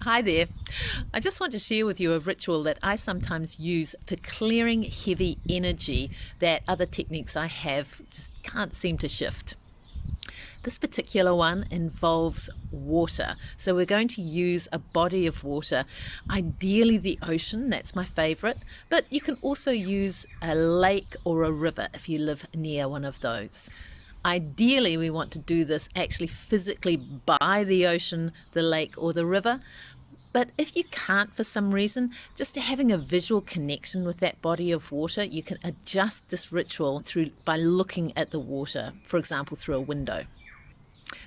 Hi there. I just want to share with you a ritual that I sometimes use for clearing heavy energy that other techniques I have just can't seem to shift. This particular one involves water. So we're going to use a body of water, ideally the ocean, that's my favorite, but you can also use a lake or a river if you live near one of those. Ideally, we want to do this actually physically by the ocean, the lake, or the river. But if you can't for some reason, just having a visual connection with that body of water, you can adjust this ritual through by looking at the water, for example, through a window.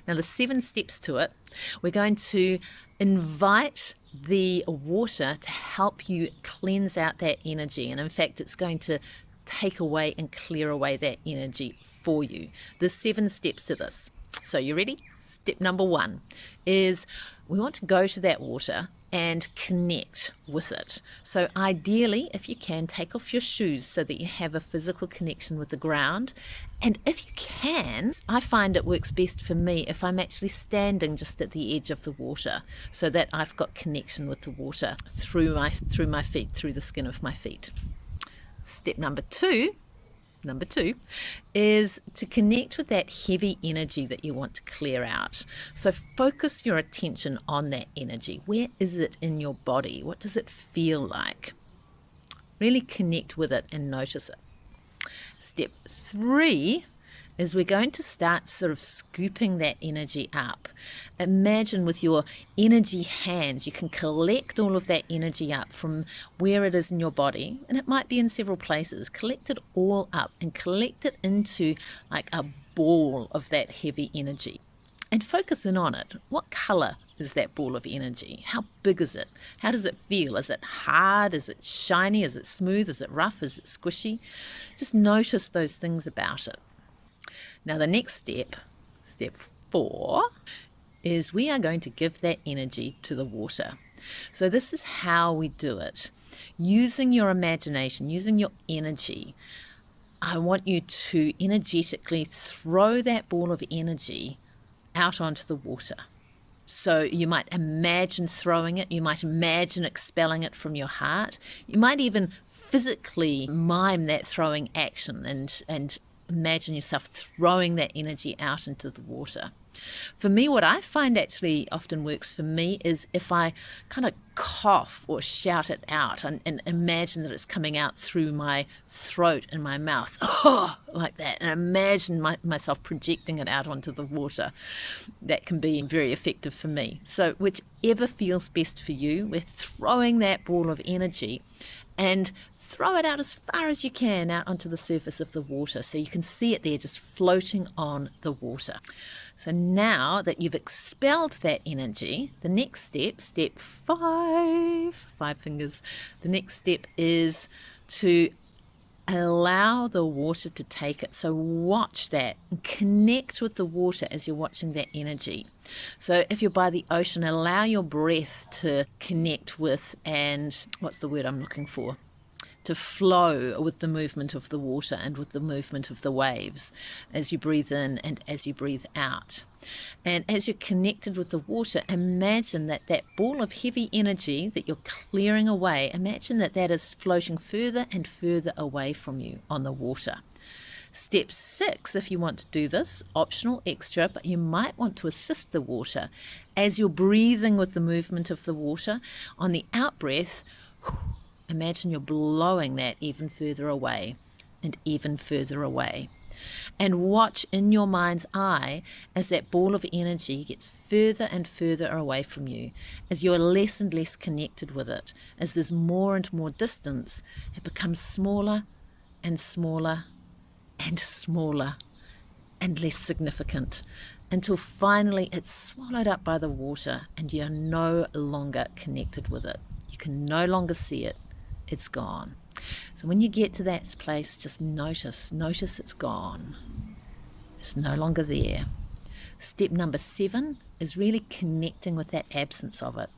Now, the 7 steps to it, we're going to invite the water to help you cleanse out that energy. And in fact, it's going to take away and clear away that energy for you. There's 7 steps to this. So you ready? Step number 1 is we want to go to that water and connect with it. So ideally, if you can, take off your shoes so that you have a physical connection with the ground. And if you can, I find it works best for me if I'm actually standing just at the edge of the water so that I've got connection with the water through my feet, through the skin of my feet. Step number two is to connect with that heavy energy that you want to clear out. So focus your attention on that energy. Where is it in your body? What does it feel like? Really connect with it and notice it. Step 3 is we're going to start sort of scooping that energy up. Imagine with your energy hands, you can collect all of that energy up from where it is in your body, and it might be in several places. Collect it all up and collect it into like a ball of that heavy energy. And focus in on it. What color is that ball of energy? How big is it? How does it feel? Is it hard? Is it shiny? Is it smooth? Is it rough? Is it squishy? Just notice those things about it. Now the next step, step 4, is we are going to give that energy to the water. So this is how we do it. Using your imagination, using your energy, I want you to energetically throw that ball of energy out onto the water. So you might imagine throwing it, you might imagine expelling it from your heart, you might even physically mime that throwing action and imagine yourself throwing that energy out into the water. For me, what I find actually often works for me is if I kind of cough or shout it out and imagine that it's coming out through my throat and my mouth, like that, and imagine myself projecting it out onto the water. That can be very effective for me. So whichever feels best for you, we're throwing that ball of energy and throw it out as far as you can out onto the surface of the water so you can see it there just floating on the water. So now that you've expelled that energy, the next step, step 5, 5 fingers, the next step is to allow the water to take it. So watch that and connect with the water as you're watching that energy. So if you're by the ocean, allow your breath to connect with, and what's the word I'm looking for? To flow with the movement of the water and with the movement of the waves as you breathe in and as you breathe out. And as you're connected with the water, imagine that that ball of heavy energy that you're clearing away, imagine that that is floating further and further away from you on the water. Step 6, if you want to do this, optional, extra, but you might want to assist the water. As you're breathing with the movement of the water, on the out-breath, imagine you're blowing that even further away and even further away. And watch in your mind's eye as that ball of energy gets further and further away from you, as you're less and less connected with it. As there's more and more distance, it becomes smaller and smaller and smaller and less significant, until finally it's swallowed up by the water and you're no longer connected with it. You can no longer see it. It's gone. So when you get to that place, just notice it's gone. It's no longer there. Step number 7 is really connecting with that absence of it.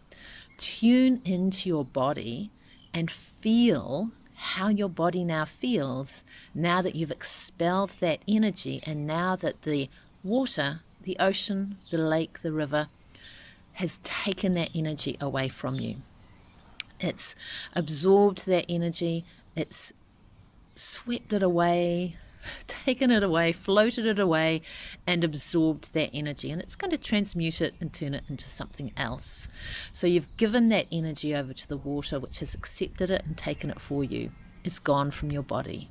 Tune into your body and feel how your body now feels now that you've expelled that energy and now that the water, the ocean, the lake, the river has taken that energy away from you. It's absorbed that energy, it's swept it away, taken it away, floated it away, and absorbed that energy. And it's going to transmute it and turn it into something else. So you've given that energy over to the water, which has accepted it and taken it for you. It's gone from your body.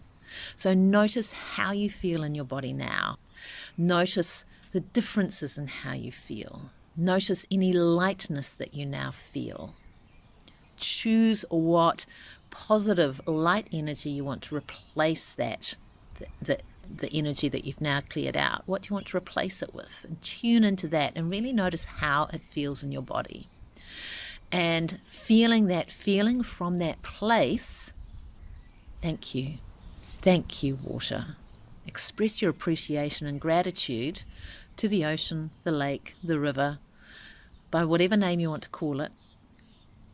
So notice how you feel in your body now. Notice the differences in how you feel. Notice any lightness that you now feel. Choose what positive light energy you want to replace that, the energy that you've now cleared out. What do you want to replace it with? And tune into that and really notice how it feels in your body. And feeling that feeling from that place, thank you. Thank you, water. Express your appreciation and gratitude to the ocean, the lake, the river, by whatever name you want to call it.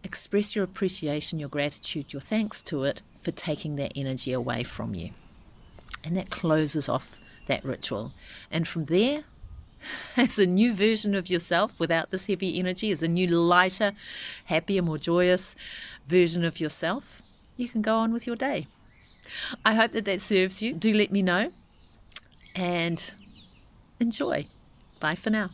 Express your appreciation, your gratitude, your thanks to it for taking that energy away from you. And that closes off that ritual. And from there, as a new version of yourself without this heavy energy, as a new lighter, happier, more joyous version of yourself, you can go on with your day. I hope that serves you. Do let me know and enjoy. Bye for now.